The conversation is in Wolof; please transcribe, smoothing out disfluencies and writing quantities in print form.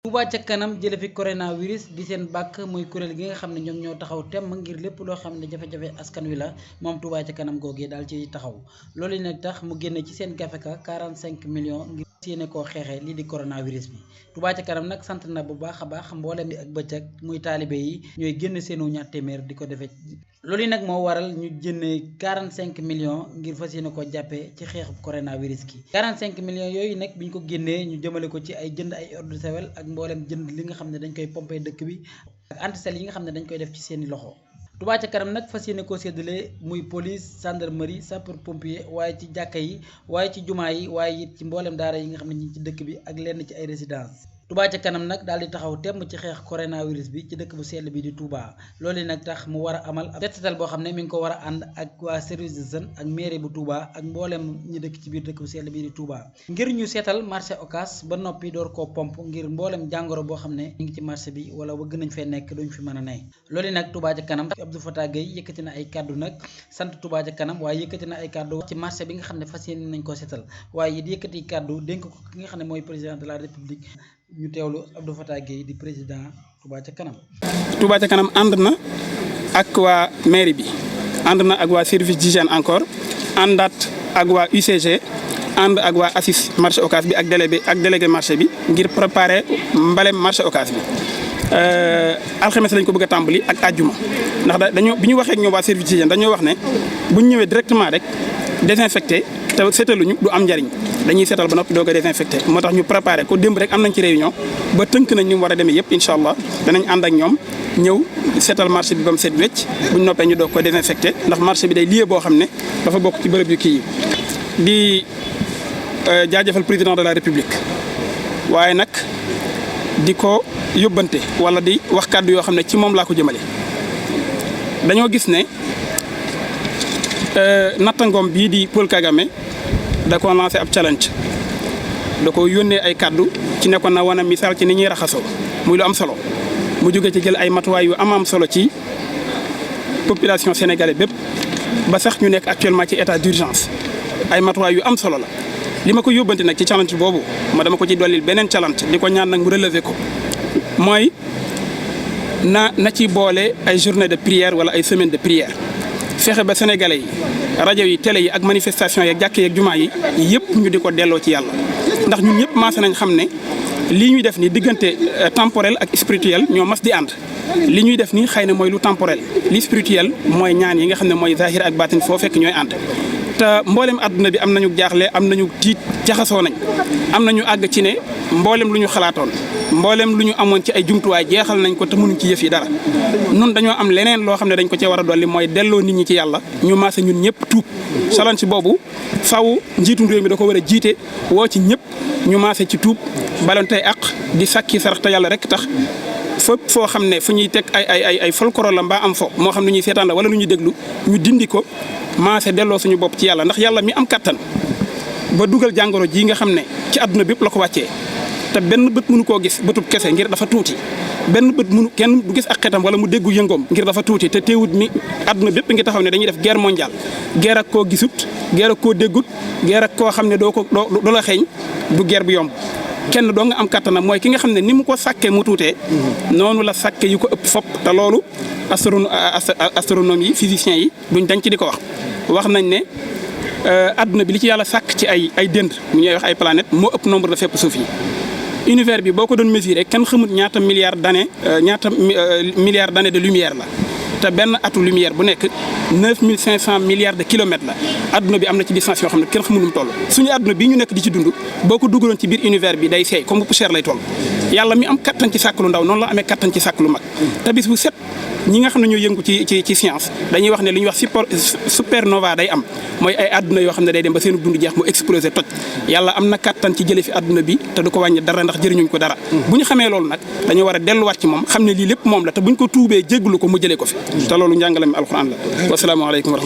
Touba ca kanam jële fi coronavirus di seen bàkk muy kuréel gi nga xam ne ñoom ñoo taxaw temm ngir lépp loo xam ne jafe-jafe askan wi la moom Touba ca kanam googee daal ci taxaw loolu nag tax mu génne ci seen gafeka 45 millions ngir yéene koo xeexee lii di coronavirus bi. Touba ca kanam nag sant na bu baax a baax mboolem bi ak bëccëg muy taalibe yi ñooy génn seenu ñaar téeméer di ko defee loolu nag moo waral ñu jëndee 45 millions ngir fas yéene ko jàppee ci xeexu coronavirus gi. 45 millions yooyu nag bi ñu ko génnee ñu jëmale ko ci ay jënd ay eau de javel ak mboolem jënd li nga xam ne dañ koy pompé dëkk bi ak antisel yi nga xam ne dañ koy def ci seeni loxo. Touba ca kanam nag fas yéene koo séddale muy police gendarmerie sapeur pompier waaye ci jàkka yi waaye ci jumaa yi waaye it ci mboolem daara yi nga xam ne ñi ci dëkk bi ak lenn ci ay résidence. Touba ca kanam nag daal di taxaw temm ci xeex coronavirus bi ci dëkk bu sell bi di Touba loolu nag tax mu war a amal ab set setal boo xam ne mi ngi ko war a ànd ak waa service de jeunes ak mairie bu Touba ak mboolem ñi dëkk ci biir dëkk bu sell bi di Touba ngir ñu seetal marché Ocass ba noppi door koo pomp ngir mboolem jàngoro boo xam ne ñu ngi ci marché bi wala bëgg nañ fee nekk duñ fi mën a ne loolu nag Touba ca kanam Abdou Fatah Gueye yëkkati na ay kàddu nag sant Touba ca kanam waaye yëkkati na ay kàddu ci marché bi nga xam ne fas yéene nañ ko seetal waaye it yëkkati kàddu dénk ko ki nga xam ne mooy président de la république ñu teewlu Abdou Fatah Gueye di président Touba ca kanam. Touba ca kanam ànd na ak waa mairie bi ànd na ak waa service d'hygiène encore àndaat ak waa UCG ànd ak waa ACIS marché Ocass bi ak délégué marché bi ngir préparer mbalem marché Ocass bi. alxames lañ ko bëgg a tàmbali ak àjjuma ndax dañoo bi ñu waxee ak ñoom waa service d'hygiène dañoo wax ne bu ñu ñëwee directement rek désinfecté te seetaluñu du am njariñ dañuy seetal ba noppi doog a désinfecté moo tax ñu préparé ko démb rek am nañ ci réunion ba tënk nañ ni mu war a demee yëpp incha allah danañ ànd ak ñoom ñëw seetal marché bi ba mu set wecc buñ noppee ñu doog ko désinfecté ndax marché bi day lieu boo xam ne dafa bokk ci bërëb yu kii yi di jaajëfal président de la république waaye nag di ko yóbbante wala di wax kàddu yoo xam ne ci moom laa ko jëmale dañoo gis ne nattangoom bii di Paul Kagame da ko lancé ab challenge da ko yónnee ay kàddu ci nekkoon na wane misaal ci ni ñuy raxasoo muy lu am solo mu jóge ci jël ay matuwaay yu am solo ci population sénégalaise bépp ba sax ñu nekk actuellement ci état d'urgence ay matuwaay yu am solo la li ma ko yóbbante nag ci challenge boobu ma dama ko ci dollil beneen challenge di ko ñaan nag mu relever ko mooy na ci boole ay journée de prière wala ay semaine de prière fexe ba sénégalais yi rajo yi télé yi ak manifestation yi ak jàkk yi ak jumaa yi yëpp ñu di ko delloo ci yàlla ndax ñun ñëpp maase nañ xam ne lii ñuy def ni diggante temporel ak spirituel ñoo mas di ànd li ñuy def nii xëy na mooy lu temporel li spirituel mooy ñaan yi nga xam ne mooy zahir ak batin foo fekk ñooy ànd te mboolem àdduna bi am nañu jaaxle am nañu tiit jaxasoo nañ am nañu àgg ci ne mboolem lu ñu xalaatoon mboolem lu ñu amoon ci ay jumtuwaay jeexal nañ ko te mënuñ ci yëf yi dara nun dañoo am leneen loo xam ne dañ ko cee war a dolli mooy delloo nit ñi ci yàlla ñu maase ñun ñëpp tuub challenge boobu faw njiitum réew mi da ko war a jiite woo ci ñëpp ñu maase ci tuub baloon tey àq di sàkki sarax te yàlla rek tax fépp foo xam ne fu ñuy teg ay folklore la mbaa am fo moo xam ne ñuy seetaan la wala lu ñuy déglu ñu dindi ko maase delloo suñu bopp ci yàlla ndax yàlla mi am kattan ba dugal jàngoro ji nga xam ne ci àdduna bépp la ko wàccee te benn bët mënu koo gis bëtub kese ngir dafa tuuti benn bët mënu kenn du gis ak xetam wala mu déggu yëngoom ngir dafa tuuti te teewut mi àdduna bépp ngi taxaw ne dañuy def guerre mondiale guerre ak koo gisut guerre ak koo déggut guerre ak koo xam ne doo la xeeñ du guerre bu yomb kenn doo nga am kattanam mooy ki nga xam ne ni mu ko sàkkee mu tuutee noonu la sàkke yu ko ëpp fopp te loolu astronome yi physiciens yi duñ dañ ci di ko wax nañ ne adduna bi li ci yàlla sàkk ci ay dënd mu ñuy wax ay planète moo ëpp nombre de fépp suuf yi univers bi boo ko doon mesurer kenn xamut ñaata milliards d'années de lumière la te benn atu lumière bu nekk 9500 milliards de kilomètres la adduna bi am na ci distance yoo xam ne kenn xamul nu mu toll suñu adduna bi ñu nekk di ci dund boo ko dugaloon ci biir univers bi day seey comme bu poussière lay toll yàlla mi am kattan ci sàkk lu ndaw noonu la amee kattan ci sàkk lu mag te bis bu set ñi nga xam ne ñoo yëngu ci science dañuy wax ne li ñuy wax supernova day am mooy ay adduna yoo xam ne day dem ba seen dund jeex mu explosé toj yàlla am na kattan ci jële fi adduna bi te du ko wàññi dara ndax jëriñuñ ko dara bu ñu xamee loolu nag dañoo war a delluwaat ci moom xam ne lii lépp moom la te buñ ko tuubee jégglu ko mu jëlee ko fi te loolu njàngale mi alxuraan la wasalaamaaleykum